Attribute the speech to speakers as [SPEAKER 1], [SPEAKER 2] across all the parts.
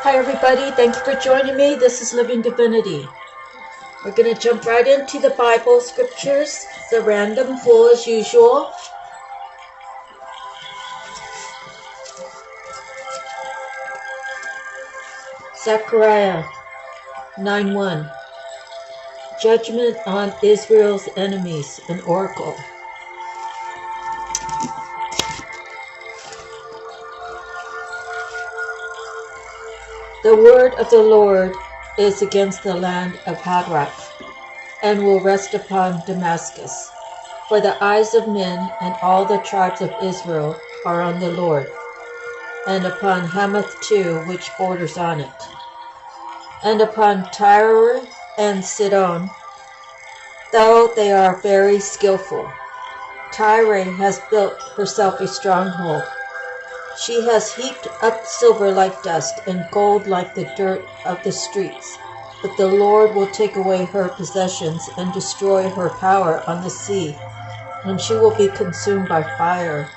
[SPEAKER 1] Hi everybody, thank you for joining me. This is Living Divinity. We're going to jump right into the Bible scriptures. It's a random pull as usual. Zechariah 9:1. Judgment on Israel's enemies, an oracle. The word of the Lord is against the land of Hadrach, and will rest upon Damascus. For the eyes of men and all the tribes of Israel are on the Lord, and upon Hamath too, which borders on it, and upon Tyre and Sidon, though they are very skillful. Tyre has built herself a stronghold. She has heaped up silver like dust, and gold like the dirt of the streets. But the Lord will take away her possessions and destroy her power on the sea, and she will be consumed by fire.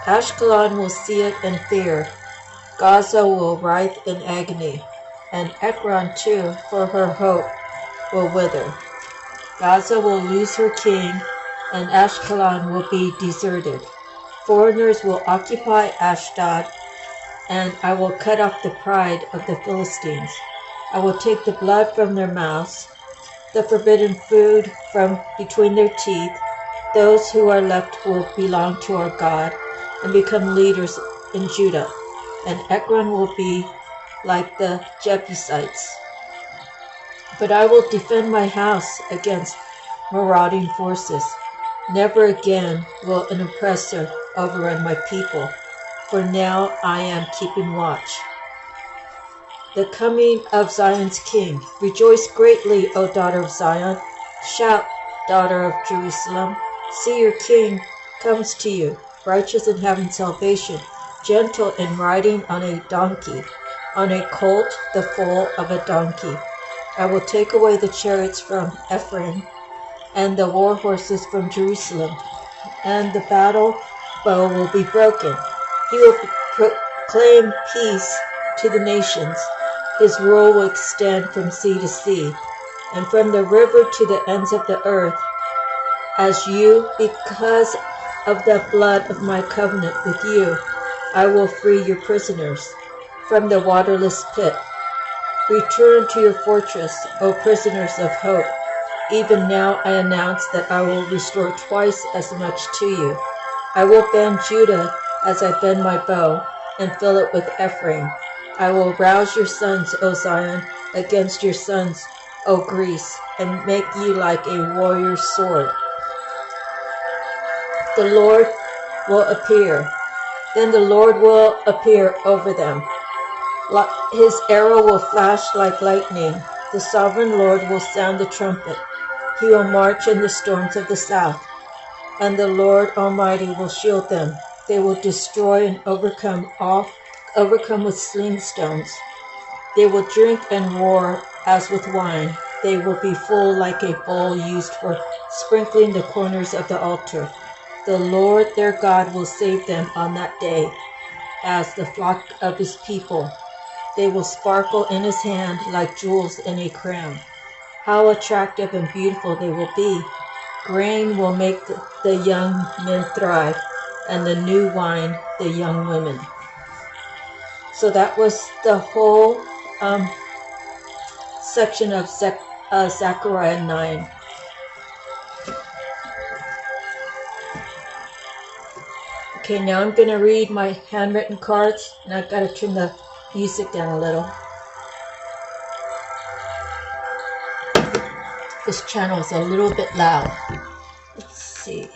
[SPEAKER 1] Ashkelon will see it and fear. Gaza will writhe in agony, and Ekron too, for her hope, will wither. Gaza will lose her king, and Ashkelon will be deserted. Foreigners will occupy Ashdod, and I will cut off the pride of the Philistines. I will take the blood from their mouths, the forbidden food from between their teeth. Those who are left will belong to our God and become leaders in Judah, and Ekron will be like the Jebusites. But I will defend my house against marauding forces. Never again will an oppressor overrun my people, for now I am keeping watch. The coming of Zion's king. Rejoice greatly, O daughter of Zion. Shout, daughter of Jerusalem. See, your king comes to you, righteous and having salvation, gentle and riding on a donkey, on a colt, the foal of a donkey. I will take away the chariots from Ephraim, and the war horses from Jerusalem, and the battle bow will be broken. He will proclaim peace to the nations. His rule will extend from sea to sea, and from the river to the ends of the earth. As you, because of the blood of my covenant with you, I will free your prisoners from the waterless pit. Return to your fortress, O prisoners of hope. Even now I announce that I will restore twice as much to you. I will bend Judah as I bend my bow, and fill it with Ephraim. I will rouse your sons, O Zion, against your sons, O Greece, and make you like a warrior's sword. The Lord will appear. Then the Lord will appear over them. His arrow will flash like lightning. The sovereign Lord will sound the trumpet. He will march in the storms of the south, and the Lord Almighty will shield them. They will destroy and overcome with sling stones. They will drink and roar as with wine. They will be full like a bowl used for sprinkling the corners of the altar. The Lord their God will save them on that day as the flock of his people. They will sparkle in his hand like jewels in a crown. How attractive and beautiful they will be. Grain will make the young men thrive, and the new wine the young women. So that was the whole section of Zechariah 9. Okay, now I'm going to read my handwritten cards, and I've got to turn the music down a little. This channel is a little bit loud. Let's see.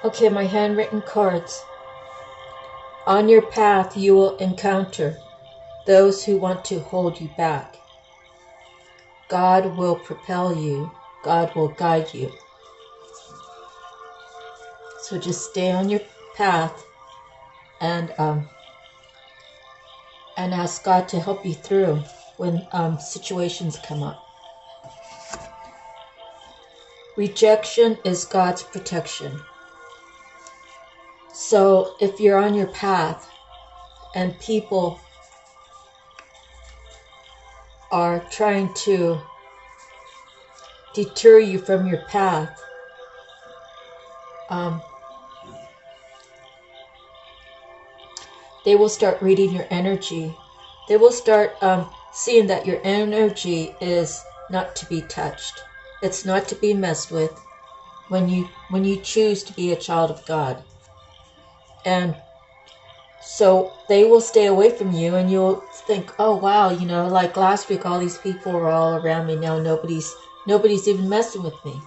[SPEAKER 1] Okay, my handwritten cards. On your path you will encounter those who want to hold you back. God will propel you. God will guide you. So just stay on your path and ask God to help you through when situations come up. Rejection is God's protection. So if you're on your path and people are trying to deter you from your path, they will start reading your energy. They will start seeing that your energy is not to be touched. It's not to be messed with when you choose to be a child of God. And so they will stay away from you, and you'll think, oh wow, like last week all these people were all around me. Now nobody's even messing with me,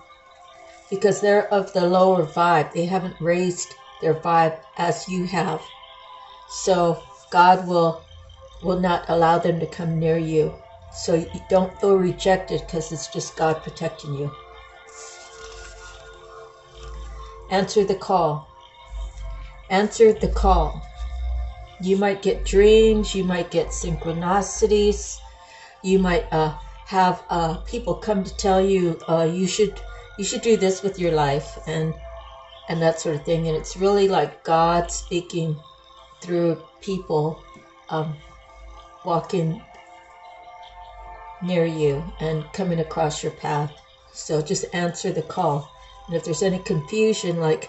[SPEAKER 1] because they're of the lower vibe. They haven't raised their vibe as you have. So God will not allow them to come near you. So you don't feel rejected, because it's just God protecting you. Answer the call. Answer the call. You might get dreams, you might get synchronicities, you might have people come to tell you you should do this with your life, and that sort of thing. And it's really like God speaking through people walking near you and coming across your path. So just answer the call. And if there's any confusion, like,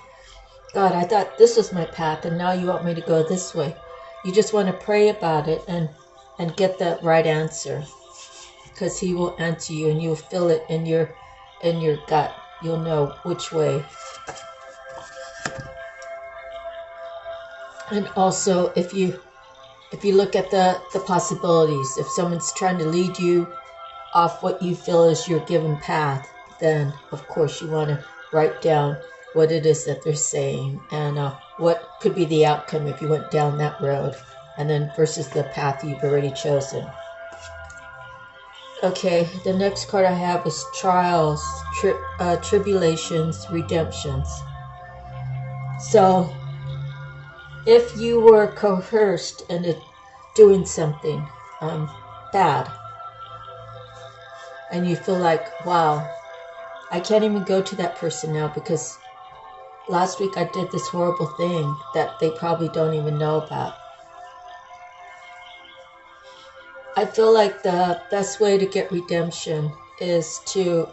[SPEAKER 1] God, I thought this was my path and now you want me to go this way, you just want to pray about it and get the right answer, because He will answer you, and you'll feel it in your gut. You'll know which way. And also, if you look at the possibilities, if someone's trying to lead you off what you feel is your given path, then of course you want to write down what it is that they're saying, and what could be the outcome if you went down that road, and then versus the path you've already chosen. Okay, the next card I have is trials, tribulations, redemptions. So if you were coerced into doing something bad, and you feel like, wow, I can't even go to that person now because last week I did this horrible thing that they probably don't even know about. I feel like the best way to get redemption is to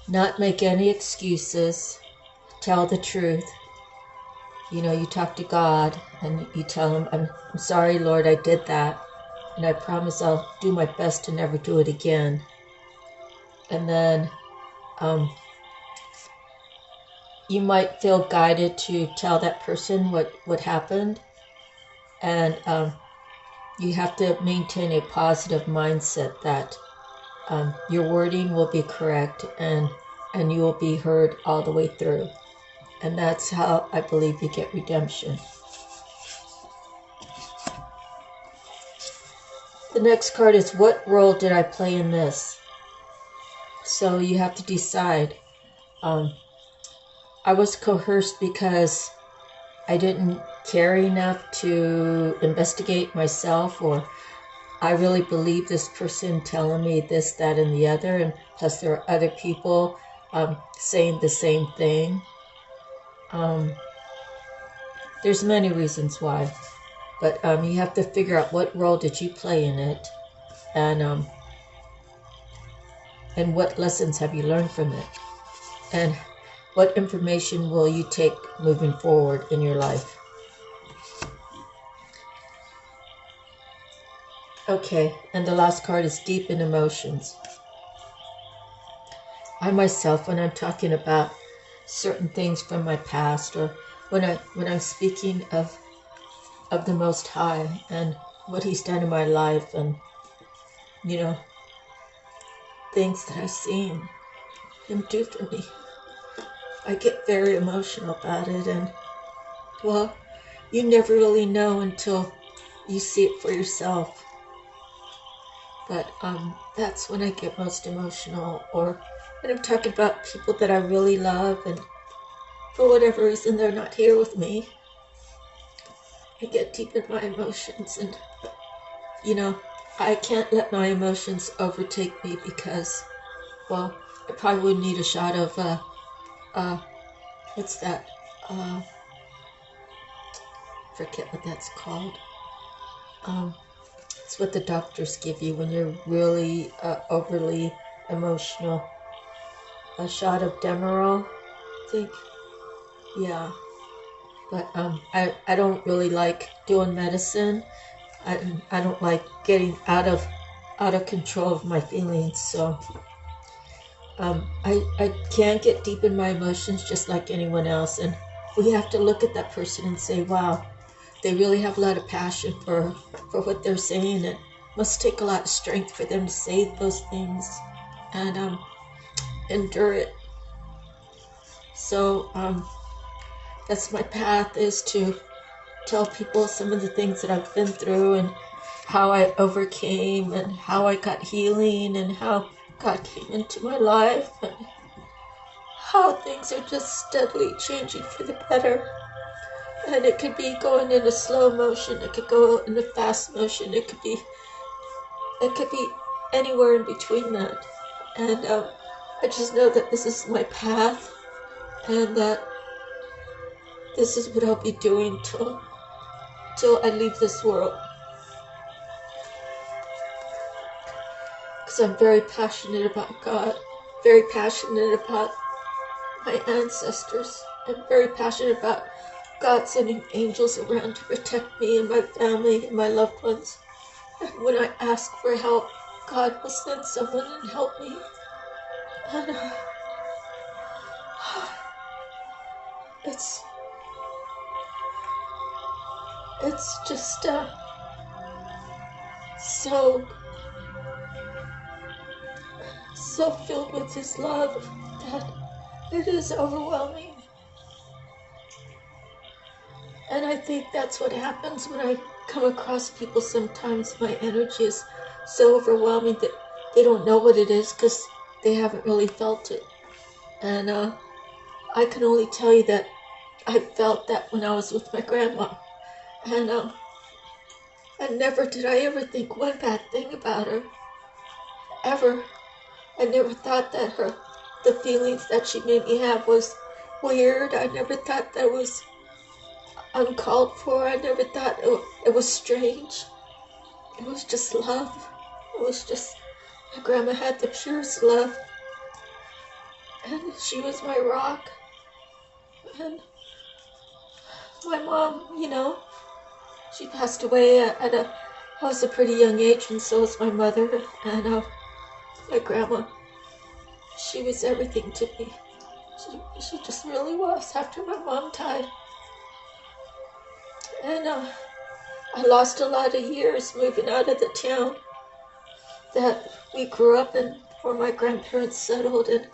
[SPEAKER 1] not make any excuses, tell the truth. You talk to God and you tell Him, I'm sorry, Lord, I did that, and I promise I'll do my best to never do it again. And then you might feel guided to tell that person what happened, and you have to maintain a positive mindset that your wording will be correct and you will be heard all the way through. And that's how I believe you get redemption. The next card is, what role did I play in this? So you have to decide. I was coerced because I didn't care enough to investigate myself, or I really believe this person telling me this, that, and the other, and plus there are other people saying the same thing. There's many reasons why, but you have to figure out what role did you play in it, and what lessons have you learned from it, and what information will you take moving forward in your life. Okay, and the last card is deep in emotions. I myself, when I'm talking about certain things from my past, or when I'm speaking of the Most High and what He's done in my life, and things that I've seen Him do for me, I get very emotional about it. And well, you never really know until you see it for yourself. But that's when I get most emotional, or when I'm talking about people that I really love and for whatever reason they're not here with me. I get deep in my emotions, and I can't let my emotions overtake me, because, well, I probably would need a shot of, what's that? Forget what that's called. It's what the doctors give you when you're really overly emotional. A shot of Demerol, I think. Yeah. But I don't really like doing medicine. I don't like getting out of control of my feelings. So I can't get deep in my emotions just like anyone else. And we have to look at that person and say, wow, they really have a lot of passion for what they're saying. It must take a lot of strength for them to say those things and endure it. So that's my path, is to tell people some of the things that I've been through and how I overcame and how I got healing and how God came into my life and how things are just steadily changing for the better. And it could be going in a slow motion, it could go in a fast motion, it could be anywhere in between that. And I just know that this is my path and that this is what I'll be doing till I leave this world. Because I'm very passionate about God, very passionate about my ancestors. I'm very passionate about God sending angels around to protect me and my family and my loved ones. And when I ask for help, God will send someone and help me. And it's just so filled with His love that it is overwhelming. And I think that's what happens when I come across people. Sometimes my energy is so overwhelming that they don't know what it is because they haven't really felt it. And I can only tell you that I felt that when I was with my grandma. And never did I ever think one bad thing about her. Ever. I never thought that the feelings that she made me have was weird. I never thought that was uncalled for. I never thought it was strange. It was just love. It was just, my grandma had the purest love. And she was my rock. And my mom, she passed away I was a pretty young age, and so was my mother. And my grandma, she was everything to me. She just really was after my mom died. And I lost a lot of years moving out of the town that we grew up in before my grandparents settled. And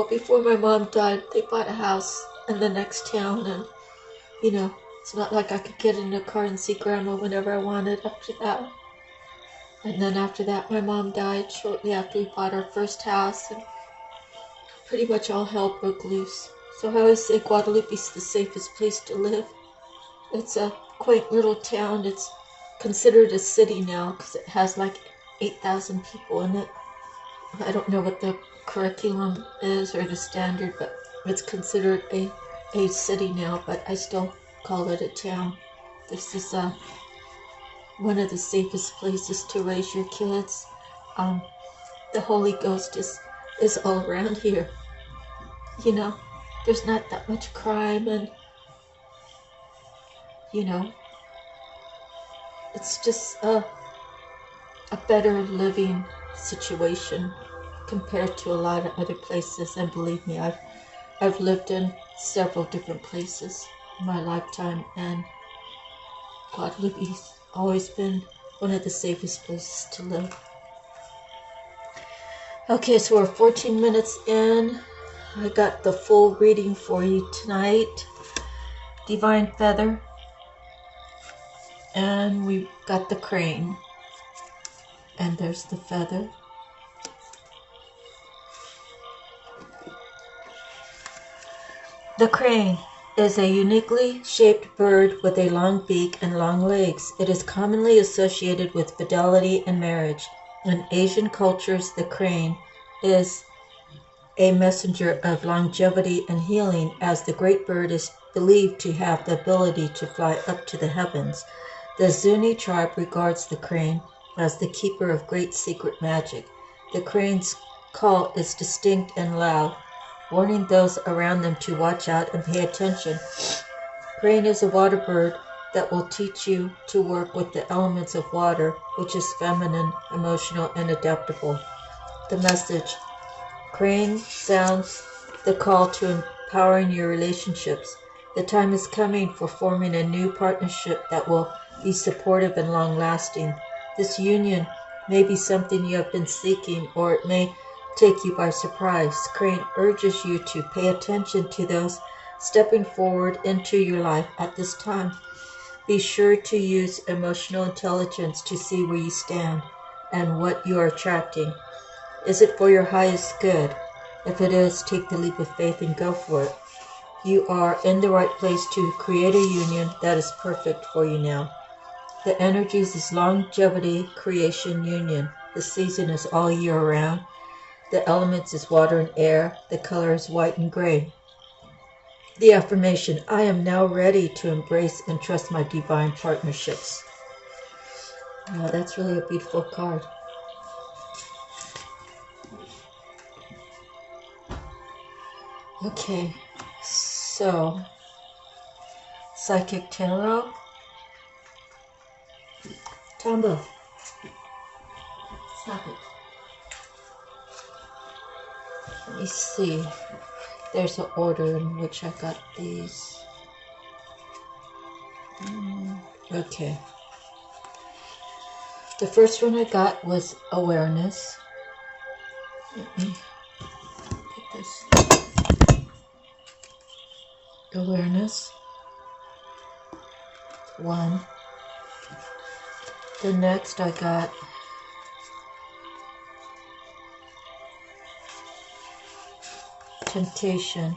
[SPEAKER 1] before my mom died, they bought a house in the next town. And, it's not like I could get in a car and see Grandma whenever I wanted after that. And then after that, my mom died shortly after we bought our first house. And pretty much all hell broke loose. So I always say Guadalupe is the safest place to live. It's a quaint little town. It's considered a city now because it has like 8,000 people in it. I don't know what the curriculum is or the standard, but it's considered a city now, but I still call it a town. This is one of the safest places to raise your kids. The Holy Ghost is all around here. There's not that much crime, and it's just a better living situation compared to a lot of other places. And believe me, I've lived in several different places in my lifetime, and Guadalupe's always been one of the safest places to live. Okay, so we're 14 minutes in. I got the full reading for you tonight. Divine Feather. And we've got the crane. And there's the feather. The crane is a uniquely shaped bird with a long beak and long legs. It is commonly associated with fidelity and marriage. In Asian cultures, the crane is a messenger of longevity and healing, as the great bird is believed to have the ability to fly up to the heavens. The Zuni tribe regards the crane as the keeper of great secret magic. The crane's call is distinct and loud, warning those around them to watch out and pay attention. Crane is a water bird that will teach you to work with the elements of water, which is feminine, emotional, and adaptable. The message: crane sounds the call to empowering your relationships. The time is coming for forming a new partnership that will be supportive and long-lasting. This union may be something you have been seeking, or it may take you by surprise. Crane urges you to pay attention to those stepping forward into your life at this time. Be sure to use emotional intelligence to see where you stand and what you are attracting. Is it for your highest good? If it is, take the leap of faith and go for it. You are in the right place to create a union that is perfect for you now. The energies is longevity, creation, union. The season is all year round. The elements is water and air. The color is white and gray. The affirmation: I am now ready to embrace and trust my divine partnerships. Wow, that's really a beautiful card. Okay, so Psychic Tarot. Tombo, stop it. Let me see. There's an order in which I got these. Okay. The first one I got was awareness. Let me put this. Awareness. 1. The next I got temptation,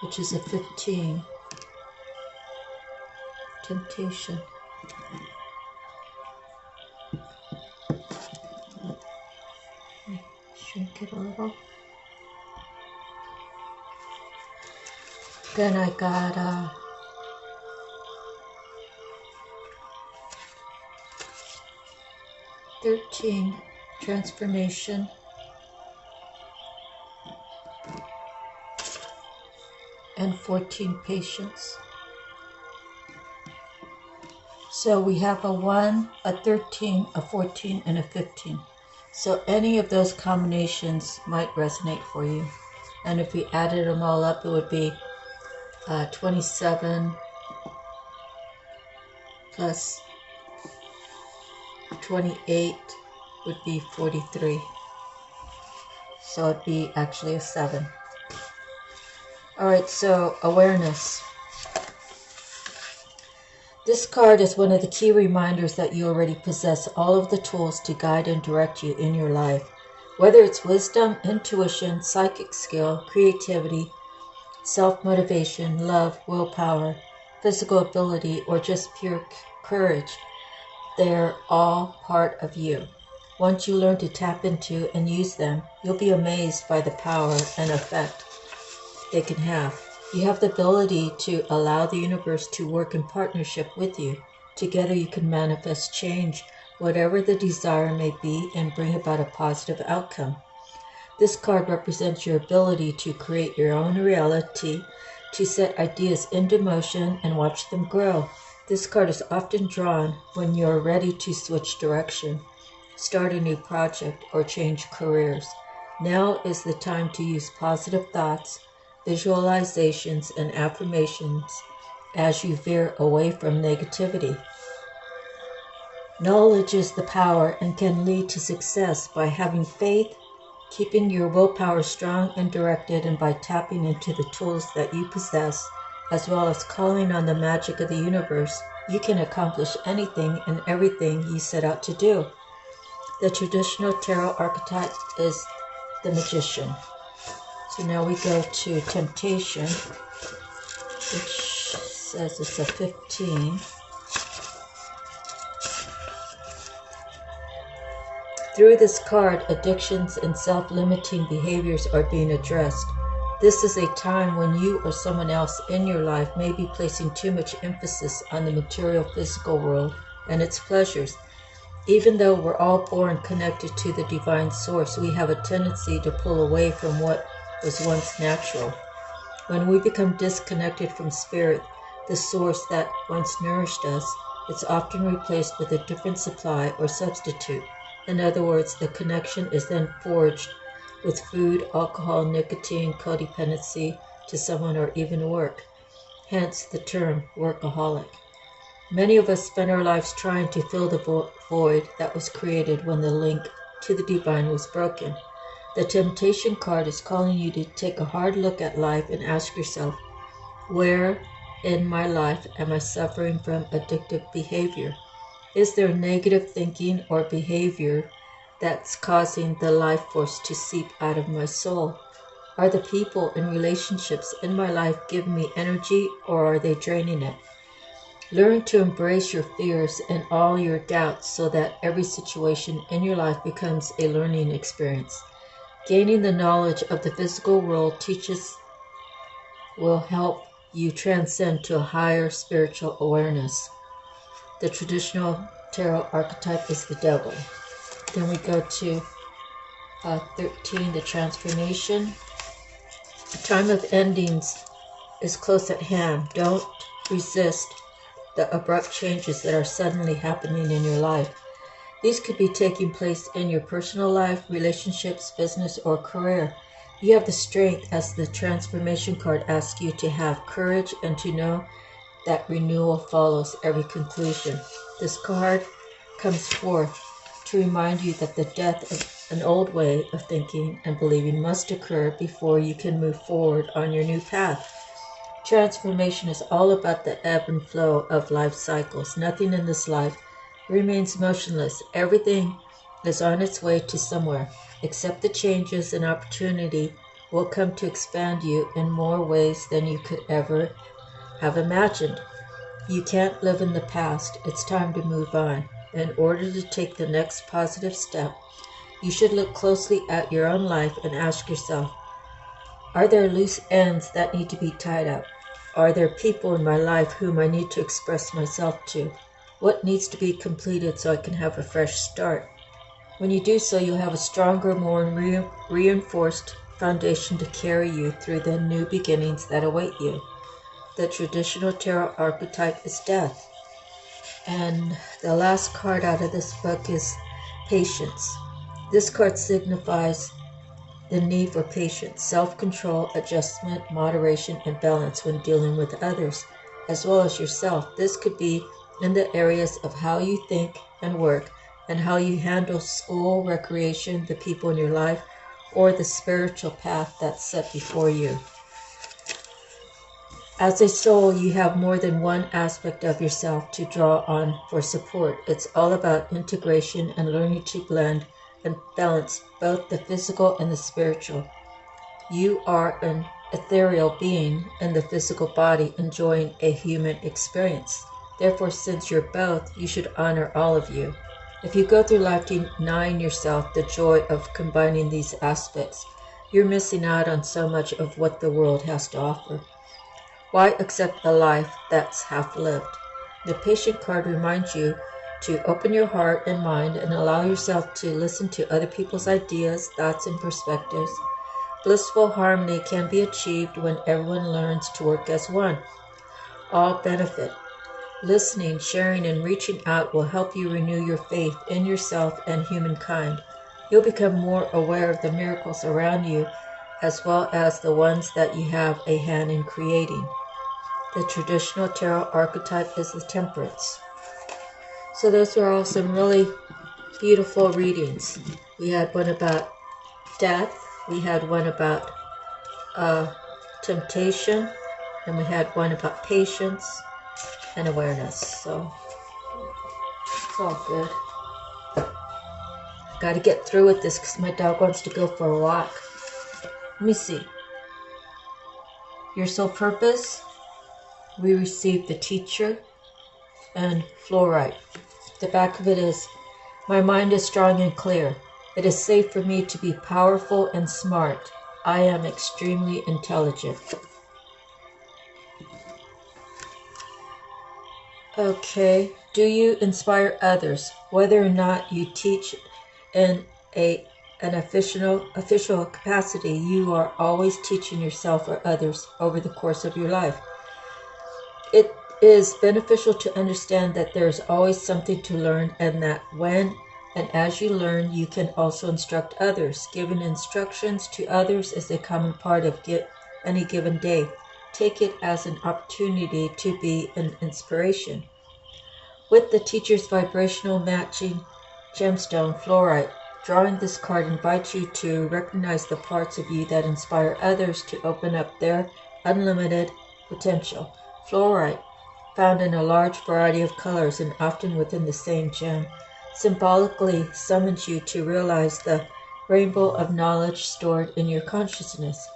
[SPEAKER 1] which is a 15. Temptation. Shrink it a little. Then I got 13, transformation. And 14, patience. So we have a 1, a 13, a 14, and a 15. So any of those combinations might resonate for you. And if we added them all up, it would be 27 plus 28 would be 43. So it'd be actually a 7. Alright, so awareness. This card is one of the key reminders that you already possess all of the tools to guide and direct you in your life. Whether it's wisdom, intuition, psychic skill, creativity, self-motivation, love, willpower, physical ability, or just pure courage, they're all part of you. Once you learn to tap into and use them, you'll be amazed by the power and effect they can have. You have the ability to allow the universe to work in partnership with you. Together you can manifest change, whatever the desire may be, and bring about a positive outcome. This card represents your ability to create your own reality, to set ideas into motion and watch them grow. This card is often drawn when you're ready to switch direction, start a new project, or change careers. Now is the time to use positive thoughts, visualizations, and affirmations as you veer away from negativity. Knowledge is the power and can lead to success by having faith, keeping your willpower strong and directed, and by tapping into the tools that you possess, as well as calling on the magic of the universe. You can accomplish anything and everything you set out to do. The traditional tarot archetype is the magician. So now we go to temptation, which says it's a 15. Through this card, addictions and self-limiting behaviors are being addressed. This is a time when you or someone else in your life may be placing too much emphasis on the material physical world and its pleasures. Even though we're all born connected to the divine source, we have a tendency to pull away from what was once natural. When we become disconnected from spirit, the source that once nourished us, it's often replaced with a different supply or substitute. In other words, the connection is then forged with food, alcohol, nicotine, codependency to someone, or even work. Hence the term workaholic. Many of us spend our lives trying to fill the void that was created when the link to the divine was broken. The temptation card is calling you to take a hard look at life and ask yourself, where in my life am I suffering from addictive behavior? Is there negative thinking or behavior that's causing the life force to seep out of my soul? Are the people and relationships in my life giving me energy, or are they draining it? Learn to embrace your fears and all your doubts so that every situation in your life becomes a learning experience. Gaining the knowledge of the physical world will help you transcend to a higher spiritual awareness. The traditional tarot archetype is the devil. Then we go to 13, the transformation. The time of endings is close at hand. Don't resist the abrupt changes that are suddenly happening in your life. These could be taking place in your personal life, relationships, business, or career. You have the strength, as the transformation card asks you to have courage and to know that renewal follows every conclusion. This card comes forth to remind you that the death of an old way of thinking and believing must occur before you can move forward on your new path. Transformation is all about the ebb and flow of life cycles. Nothing in this life remains motionless. Everything is on its way to somewhere. Accept the changes, and opportunity will come to expand you in more ways than you could ever have imagined. You can't live in the past. It's time to move on. In order to take the next positive step, you should look closely at your own life and ask yourself, are there loose ends that need to be tied up? Are there people in my life whom I need to express myself to? What needs to be completed so I can have a fresh start? When you do so, you'll have a stronger, more reinforced foundation to carry you through the new beginnings that await you. The traditional tarot archetype is death. And the last card out of this book is patience. This card signifies the need for patience, self-control, adjustment, moderation, and balance when dealing with others, as well as yourself. This could be in the areas of how you think and work, and how you handle school, recreation, the people in your life, or the spiritual path that's set before you. As a soul, you have more than one aspect of yourself to draw on for support. It's all about integration and learning to blend and balance both the physical and the spiritual. You are an ethereal being in the physical body enjoying a human experience. Therefore, since you're both, you should honor all of you. If you go through life denying yourself the joy of combining these aspects, you're missing out on so much of what the world has to offer. Why accept a life that's half-lived? The patient card reminds you to open your heart and mind and allow yourself to listen to other people's ideas, thoughts, and perspectives. Blissful harmony can be achieved when everyone learns to work as one. All benefit. Listening, sharing, and reaching out will help you renew your faith in yourself and humankind. You'll become more aware of the miracles around you, as well as the ones that you have a hand in creating. The traditional tarot archetype is the Temperance. So those were all some really beautiful readings. We had one about death, we had one about temptation, and we had one about patience and awareness. So it's all good. Got to get through with this because my dog wants to go for a walk. Let me see. Your soul purpose. We received the teacher and fluorite. The back of it is, My mind is strong and clear. It is safe for me to be powerful and smart. I am extremely intelligent. Okay. Do you inspire others? Whether or not you teach in an official capacity, you are always teaching yourself or others over the course of your life. It is beneficial to understand that there is always something to learn, and that when and as you learn, you can also instruct others. Giving instructions to others is a common part of any given day. Take it as an opportunity to be an inspiration. With the teacher's vibrational matching gemstone, fluorite, drawing this card invites you to recognize the parts of you that inspire others to open up their unlimited potential. Fluorite, found in a large variety of colors and often within the same gem, symbolically summons you to realize the rainbow of knowledge stored in your consciousness.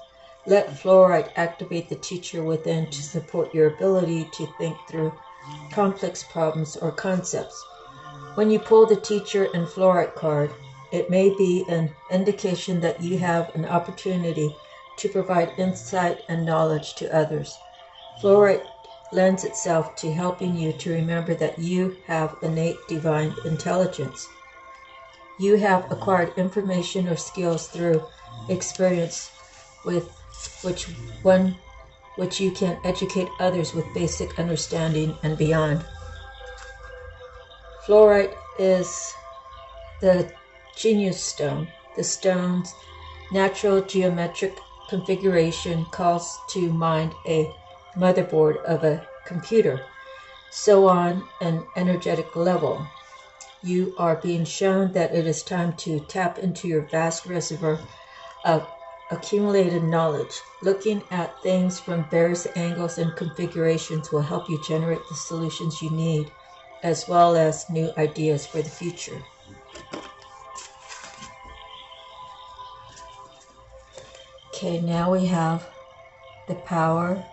[SPEAKER 1] Let fluorite activate the teacher within to support your ability to think through complex problems or concepts. When you pull the teacher and fluorite card, it may be an indication that you have an opportunity to provide insight and knowledge to others. Fluorite lends itself to helping you to remember that you have innate divine intelligence. You have acquired information or skills through experience with which you can educate others with basic understanding and beyond. Fluorite is the genius stone. The stone's natural geometric configuration calls to mind a motherboard of a computer. So on an energetic level, you are being shown that it is time to tap into your vast reservoir of accumulated knowledge. Looking at things from various angles and configurations will help you generate the solutions you need, as well as new ideas for the future. Okay, now we have the power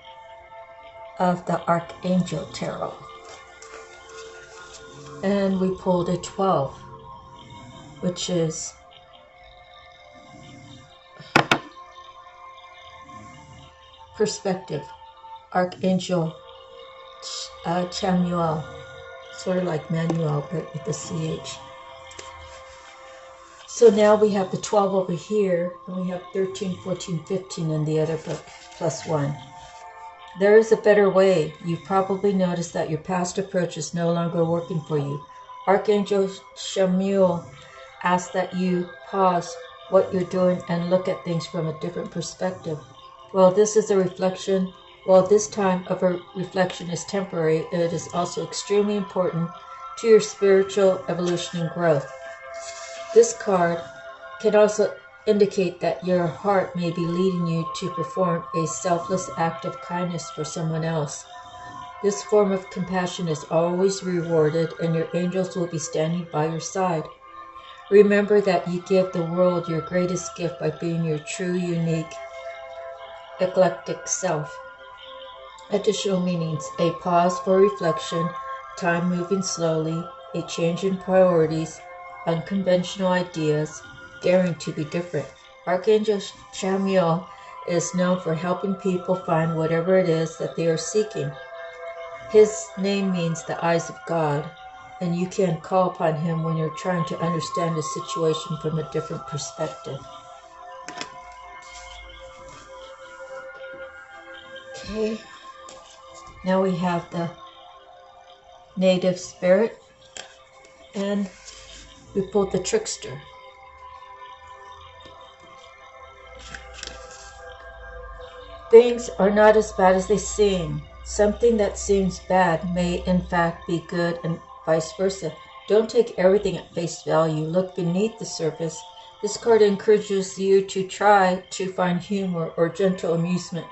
[SPEAKER 1] of the Archangel Tarot. And we pulled a 12, which is perspective. Archangel Chamuel, sort of like Manuel, but with the CH. So now we have the 12 over here, and we have 13, 14, 15 in the other book, +1. There is a better way. You've probably noticed that your past approach is no longer working for you. Archangel Chamuel asks that you pause what you're doing and look at things from a different perspective. While this time of a reflection is temporary, it is also extremely important to your spiritual evolution and growth. This card can also indicate that your heart may be leading you to perform a selfless act of kindness for someone else. This form of compassion is always rewarded, and your angels will be standing by your side. Remember that you give the world your greatest gift by being your true, unique, eclectic self. Additional meanings: a pause for reflection, time moving slowly, a change in priorities, unconventional ideas, daring to be different. Archangel Chamuel is known for helping people find whatever it is that they are seeking. His name means the eyes of God, and you can call upon him when you're trying to understand a situation from a different perspective. Okay, now we have the native spirit, and we pulled the trickster. Things are not as bad as they seem. Something that seems bad may in fact be good, and vice versa. Don't take everything at face value. Look beneath the surface. This card encourages you to try to find humor or gentle amusement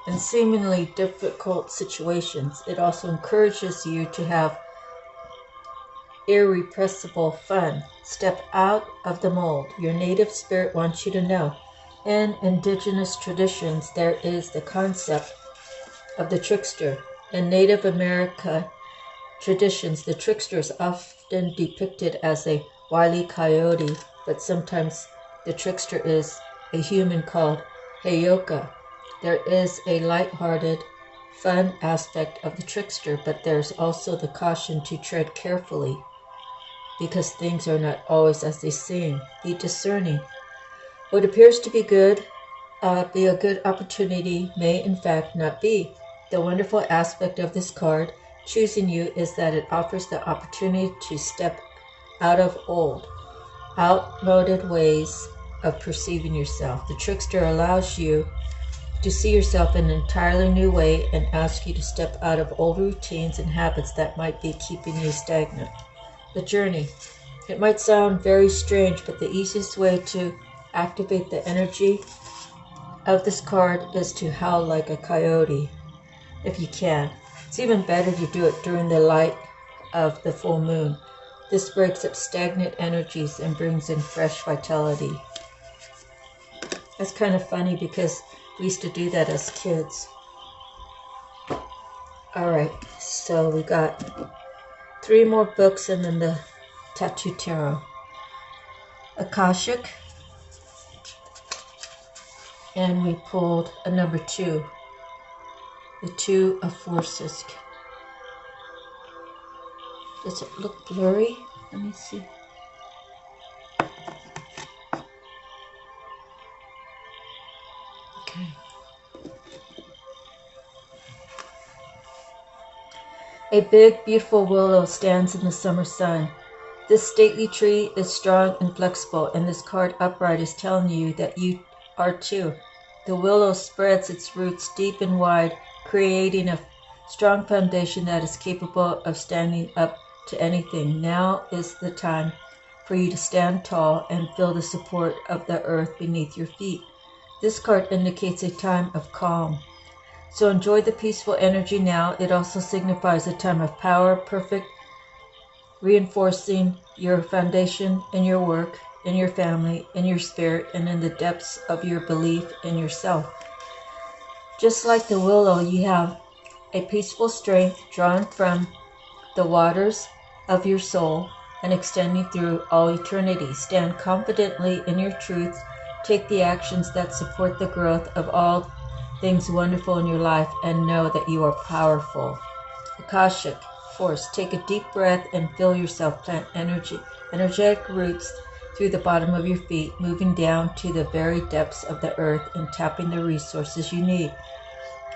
[SPEAKER 1] in seemingly difficult situations. It also encourages you to have irrepressible fun. Step out of the mold. Your native spirit wants you to know. In indigenous traditions, there is the concept of the trickster. In Native America traditions, the trickster is often depicted as a wily coyote, but sometimes the trickster is a human called Heyoka. There is a light-hearted, fun aspect of the trickster, but there's also the caution to tread carefully, because things are not always as they seem. Be discerning. What appears to be be a good opportunity may in fact not be. The wonderful aspect of this card, choosing you, is that it offers the opportunity to step out of old, outmoded ways of perceiving yourself. The trickster allows you to see yourself in an entirely new way and asks you to step out of old routines and habits that might be keeping you stagnant. The journey. It might sound very strange, but the easiest way to activate the energy of this card is to howl like a coyote, if you can. It's even better to do it during the light of the full moon. This breaks up stagnant energies and brings in fresh vitality. That's kind of funny because we used to do that as kids. Alright, so we got 3 more books and then the Tattoo Tarot. Akashic. And we pulled a number 2. The 2 of Forces. Does it look blurry? Let me see. Okay. A big, beautiful willow stands in the summer sun. This stately tree is strong and flexible, and this card upright is telling you that you are too. The willow spreads its roots deep and wide, creating a strong foundation that is capable of standing up to anything. Now is the time for you to stand tall and feel the support of the earth beneath your feet. This card indicates a time of calm. So enjoy the peaceful energy now. It also signifies a time of power, perfect, reinforcing your foundation in your work, in your family, in your spirit, and in the depths of your belief in yourself. Just like the willow, you have a peaceful strength drawn from the waters of your soul and extending through all eternity. Stand confidently in your truth. Take the actions that support the growth of all things wonderful in your life and know that you are powerful. Akashic Force. Take a deep breath and feel yourself plant energetic roots through the bottom of your feet, moving down to the very depths of the earth and tapping the resources you need.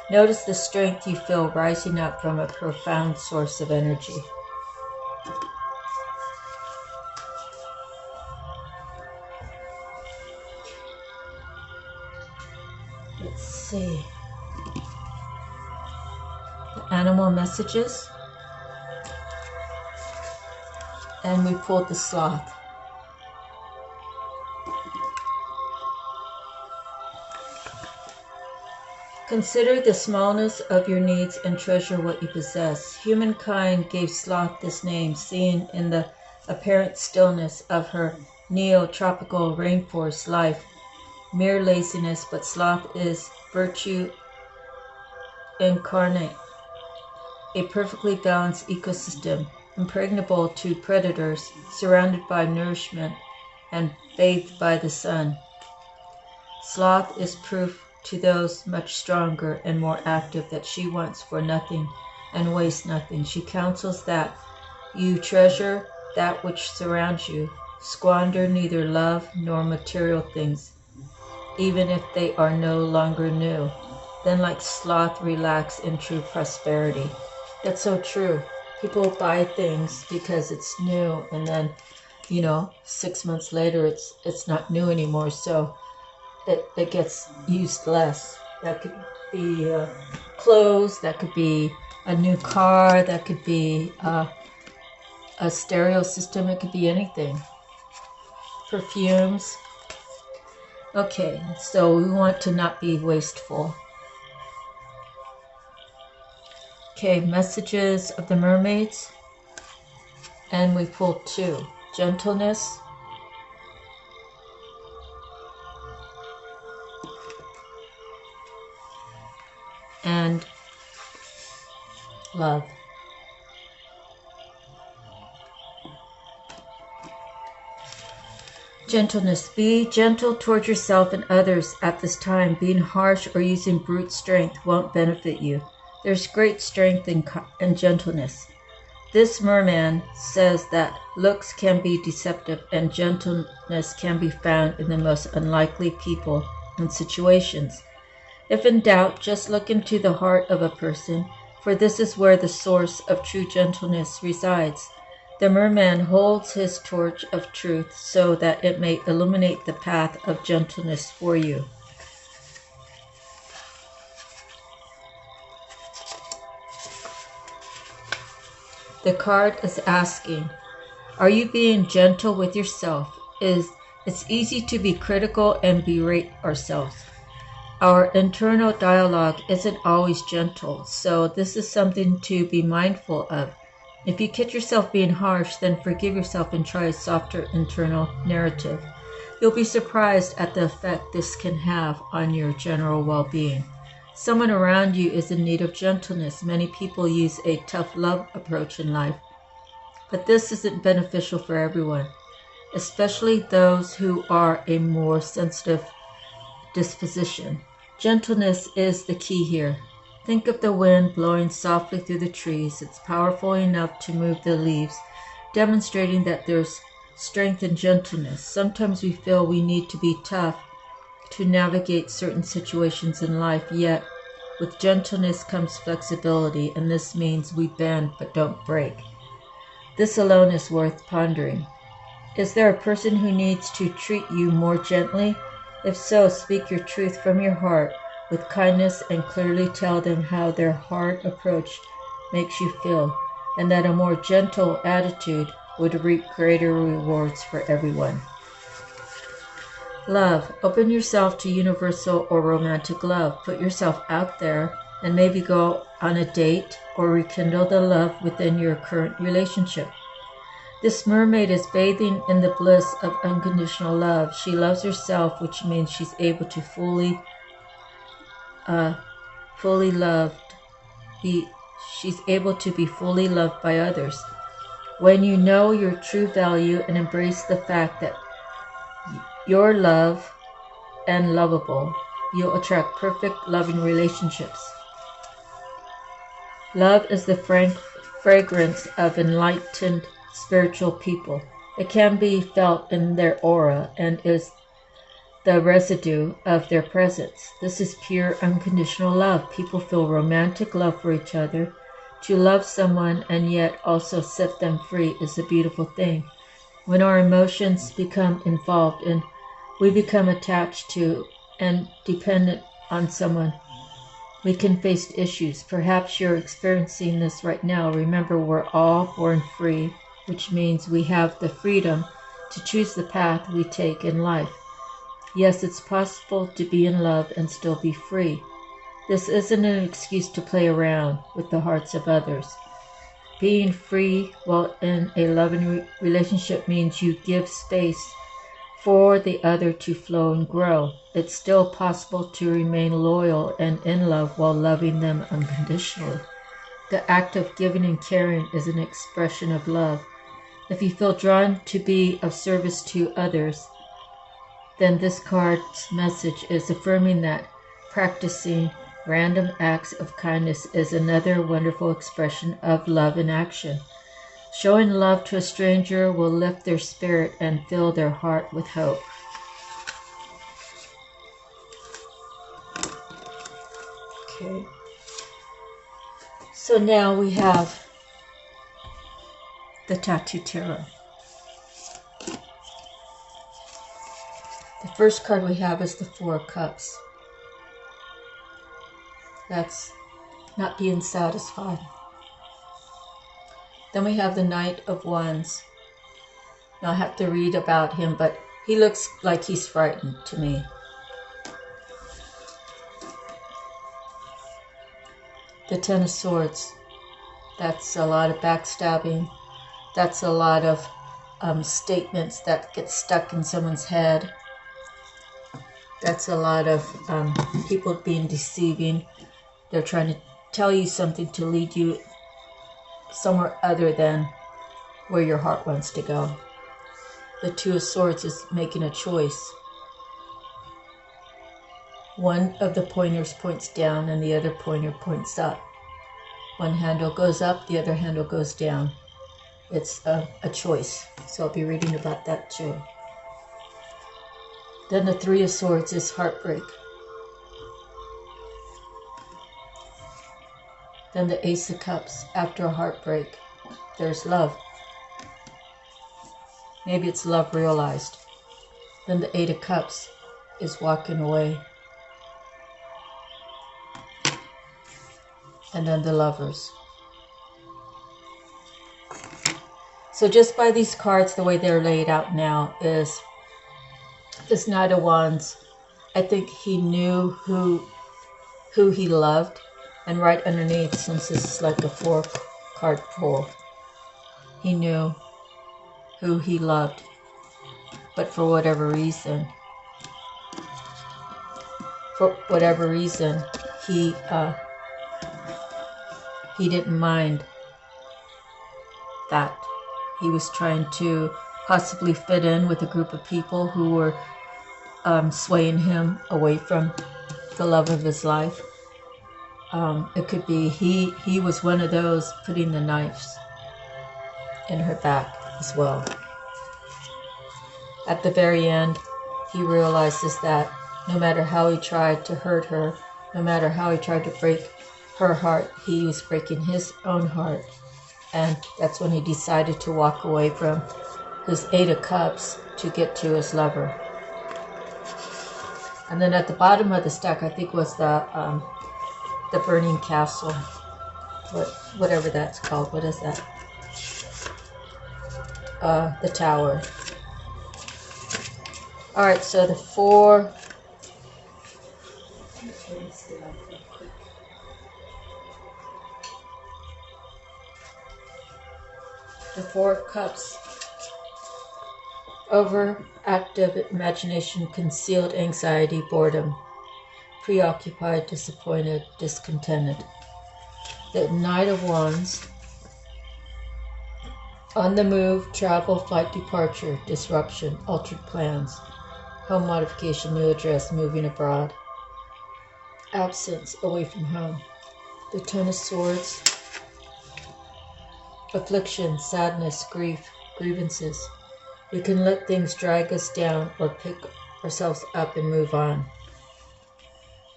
[SPEAKER 1] Notice the strength you feel rising up from a profound source of energy. Let's see. The animal messages. And we pulled the sloth. Consider the smallness of your needs and treasure what you possess. Humankind gave sloth this name, seeing in the apparent stillness of her neo-tropical rainforest life mere laziness, but sloth is virtue incarnate, a perfectly balanced ecosystem, impregnable to predators, surrounded by nourishment, and bathed by the sun. Sloth is proof to those much stronger and more active that she wants for nothing and wastes nothing. She counsels that you treasure that which surrounds you, squander neither love nor material things, even if they are no longer new. Then like sloth relax in true prosperity. That's so true. People buy things because it's new, and then 6 months later it's not new anymore, so it gets used less. That could be clothes, that could be a new car, that could be a stereo system, it could be anything. Perfumes. Okay, so we want to not be wasteful. Okay, messages of the mermaids. And we pulled 2. Gentleness. And love. Gentleness. Be gentle toward yourself and others at this time. Being harsh or using brute strength won't benefit you. There's great strength in gentleness. This merman says that looks can be deceptive and gentleness can be found in the most unlikely people and situations. If in doubt, just look into the heart of a person, for this is where the source of true gentleness resides. The merman holds his torch of truth so that it may illuminate the path of gentleness for you. The card is asking, are you being gentle with yourself? It's easy to be critical and berate ourselves. Our internal dialogue isn't always gentle, so this is something to be mindful of. If you catch yourself being harsh, then forgive yourself and try a softer internal narrative. You'll be surprised at the effect this can have on your general well-being. Someone around you is in need of gentleness. Many people use a tough love approach in life, but this isn't beneficial for everyone, especially those who are a more sensitive disposition. Gentleness is the key here. Think of the wind blowing softly through the trees. It's powerful enough to move the leaves, demonstrating that there's strength and gentleness. Sometimes we feel we need to be tough to navigate certain situations in life, yet with gentleness comes flexibility, and this means we bend but don't break. This alone is worth pondering. Is there a person who needs to treat you more gently? If so, speak your truth from your heart with kindness and clearly tell them how their hard approach makes you feel, and that a more gentle attitude would reap greater rewards for everyone. Love. Open yourself to universal or romantic love. Put yourself out there and maybe go on a date or rekindle the love within your current relationship. This mermaid is bathing in the bliss of unconditional love. She loves herself, which means she's able to fully loved. She's able to be fully loved by others. When you know your true value and embrace the fact that you're loved and lovable, you'll attract perfect, loving relationships. Love is the fragrance of enlightened spiritual people. It can be felt in their aura and is the residue of their presence. This is pure, unconditional love. People feel romantic love for each other. To love someone and yet also set them free is a beautiful thing. When our emotions become involved and we become attached to and dependent on someone, we can face issues. Perhaps you're experiencing this right now. Remember, we're all born free, which means we have the freedom to choose the path we take in life. Yes, it's possible to be in love and still be free. This isn't an excuse to play around with the hearts of others. Being free while in a loving relationship means you give space for the other to flow and grow. It's still possible to remain loyal and in love while loving them unconditionally. The act of giving and caring is an expression of love. If you feel drawn to be of service to others, then this card's message is affirming that practicing random acts of kindness is another wonderful expression of love in action. Showing love to a stranger will lift their spirit and fill their heart with hope. Okay. So now we have the Tattoo Tarot. The first card we have is the Four of Cups. That's not being satisfied. Then we have the Knight of Wands. Now I have to read about him, but he looks like he's frightened to me. The Ten of Swords. That's a lot of backstabbing. That's a lot of statements that get stuck in someone's head. That's a lot of people being deceiving. They're trying to tell you something to lead you somewhere other than where your heart wants to go. The Two of Swords is making a choice. One of the pointers points down and the other pointer points up. One handle goes up, the other handle goes down. It's a choice. So I'll be reading about that too. Then the Three of Swords is heartbreak. Then the Ace of Cups, after a heartbreak, there's love. Maybe it's love realized. Then the Eight of Cups is walking away. And then the Lovers. So just by these cards, the way they're laid out now is this Knight of Wands. I think he knew who he loved. And right underneath, since this is like a 4-card pull, he knew who he loved. But for whatever reason, he didn't mind that. He was trying to possibly fit in with a group of people who were swaying him away from the love of his life. It could be he was one of those putting the knives in her back as well. At the very end, he realizes that no matter how he tried to hurt her, no matter how he tried to break her heart, he was breaking his own heart. And that's when he decided to walk away from his Eight of Cups to get to his lover. And then at the bottom of the stack, I think, was the burning castle. Whatever that's called. What is that? The tower. Alright, so the four... The Four of Cups. Overactive imagination, concealed anxiety, boredom. Preoccupied, disappointed, discontented. The Knight of Wands. On the move, travel, flight, departure, disruption, altered plans. Home modification, new address, moving abroad. Absence, away from home. The Ten of Swords. Affliction, sadness, grief, grievances. We can let things drag us down or pick ourselves up and move on.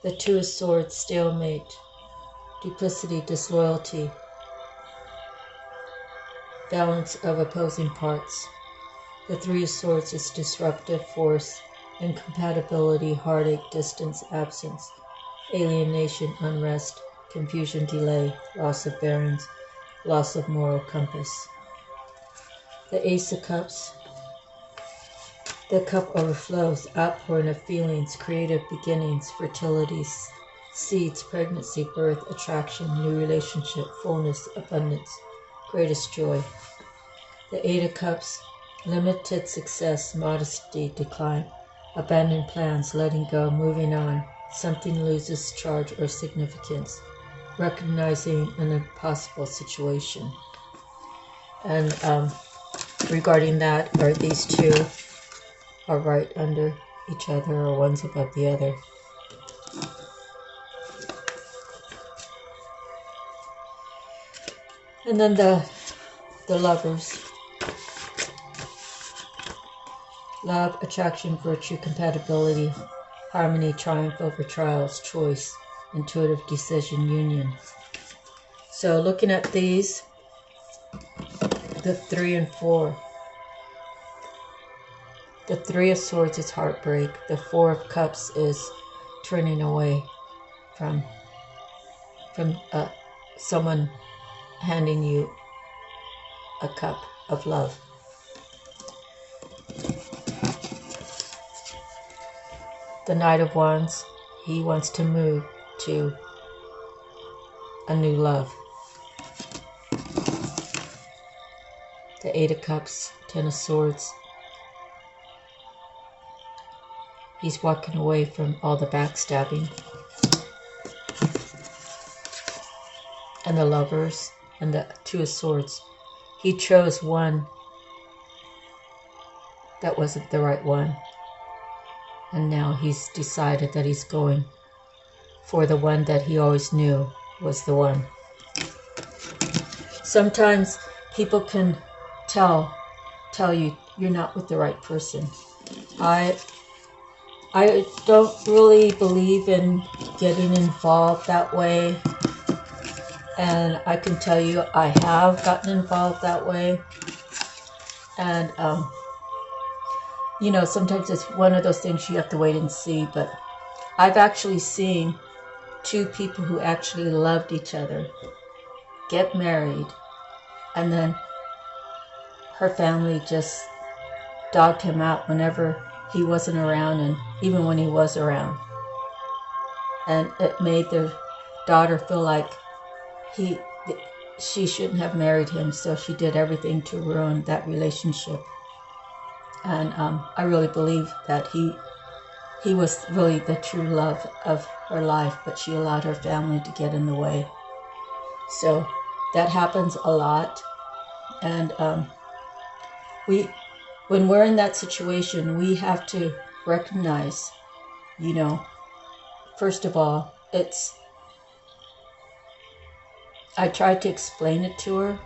[SPEAKER 1] The Two of Swords, stalemate, duplicity, disloyalty, balance of opposing parts. The Three of Swords is disruptive force, incompatibility, heartache, distance, absence, alienation, unrest, confusion, delay, loss of bearings, loss of moral compass. The Ace of Cups. The cup overflows, outpouring of feelings, creative beginnings, fertility, seeds, pregnancy, birth, attraction, new relationship, fullness, abundance, greatest joy. The Eight of Cups. Limited success, modesty, decline, abandoned plans, letting go, moving on, something loses charge or significance, recognizing an impossible situation. And regarding that, are these two are right under each other or one's above the other. And then the Lovers. Love, attraction, virtue, compatibility, harmony, triumph over trials, choice, intuitive decision, union. So looking at these, the 3 and 4. The Three of Swords is heartbreak. The Four of Cups is turning away from someone handing you a cup of love. The Knight of Wands, he wants to move to a new love. The Eight of Cups, Ten of Swords. He's walking away from all the backstabbing. And the Lovers and the Two of Swords. He chose one that wasn't the right one. And now he's decided that he's going for the one that he always knew was the one. Sometimes people can tell you you're not with the right person. I don't really believe in getting involved that way. And I can tell you I have gotten involved that way. And, you know, sometimes it's one of those things you have to wait and see. But I've actually seen two people who actually loved each other get married. And then her family just dogged him out whenever he wasn't around and even when he was around. And it made their daughter feel like she shouldn't have married him, so she did everything to ruin that relationship. And I really believe that he was really the true love of her life, but she allowed her family to get in the way. So that happens a lot. And when we're in that situation, we have to recognize, you know, first of all, I tried to explain it to her,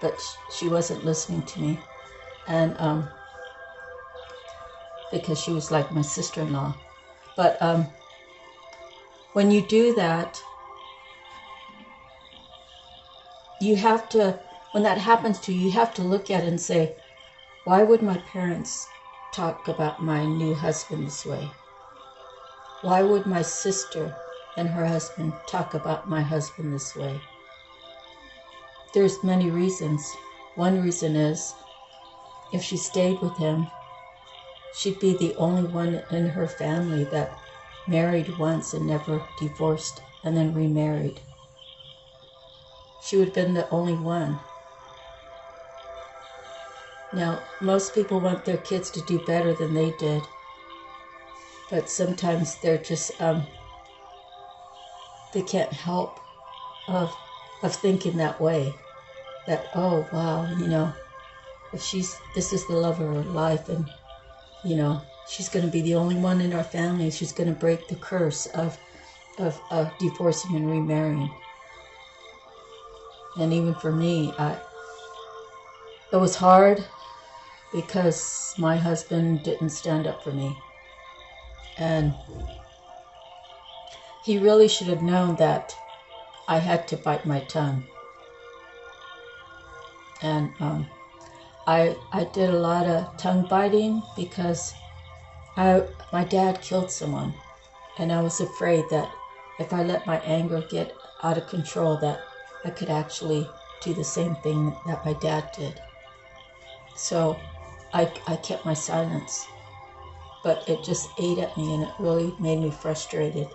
[SPEAKER 1] but she wasn't listening to me. And because she was like my sister-in-law. But when you do that, you have to, when that happens to you, you have to look at it and say, why would my parents talk about my new husband this way? Why would my sister and her husband talk about my husband this way? There's many reasons. One reason is, if she stayed with him, she'd be the only one in her family that married once and never divorced and then remarried. She would have been the only one. Now, most people want their kids to do better than they did, but sometimes they're just, they can't help of thinking that way. That, oh, wow, you know, if this is the love of her life, and, you know, she's going to be the only one in our family. She's going to break the curse of divorcing and remarrying. And even for me, it was hard because my husband didn't stand up for me. And he really should have known that I had to bite my tongue. And I did a lot of tongue biting because my dad killed someone. And I was afraid that if I let my anger get out of control, that I could actually do the same thing that my dad did. So I kept my silence. But it just ate at me, and it really made me frustrated.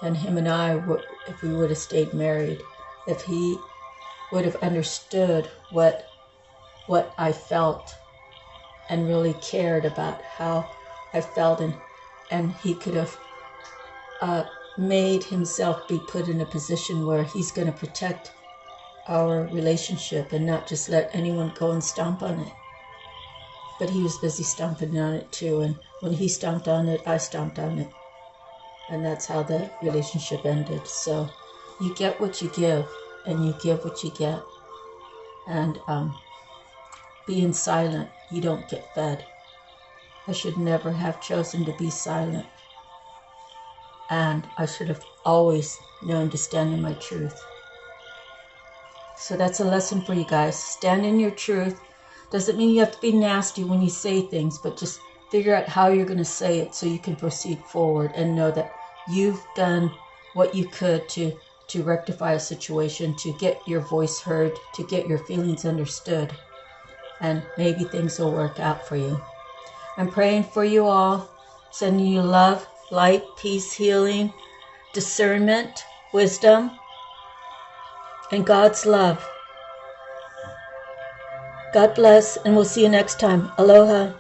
[SPEAKER 1] And him and I, if we would have stayed married, if he would have understood what I felt and really cared about how I felt, and he could have made himself be put in a position where he's going to protect our relationship and not just let anyone go and stomp on it. But he was busy stomping on it too, and when he stomped on it, I stomped on it. And that's how the relationship ended. So you get what you give, and you give what you get. And being silent, you don't get fed. I should never have chosen to be silent. And I should have always known to stand in my truth. So that's a lesson for you guys. Stand in your truth. Doesn't mean you have to be nasty when you say things, but just figure out how you're going to say it so you can proceed forward and know that you've done what you could to rectify a situation, to get your voice heard, to get your feelings understood, and maybe things will work out for you. I'm praying for you all, sending you love, light, peace, healing, discernment, wisdom, and God's love. God bless, and we'll see you next time. Aloha.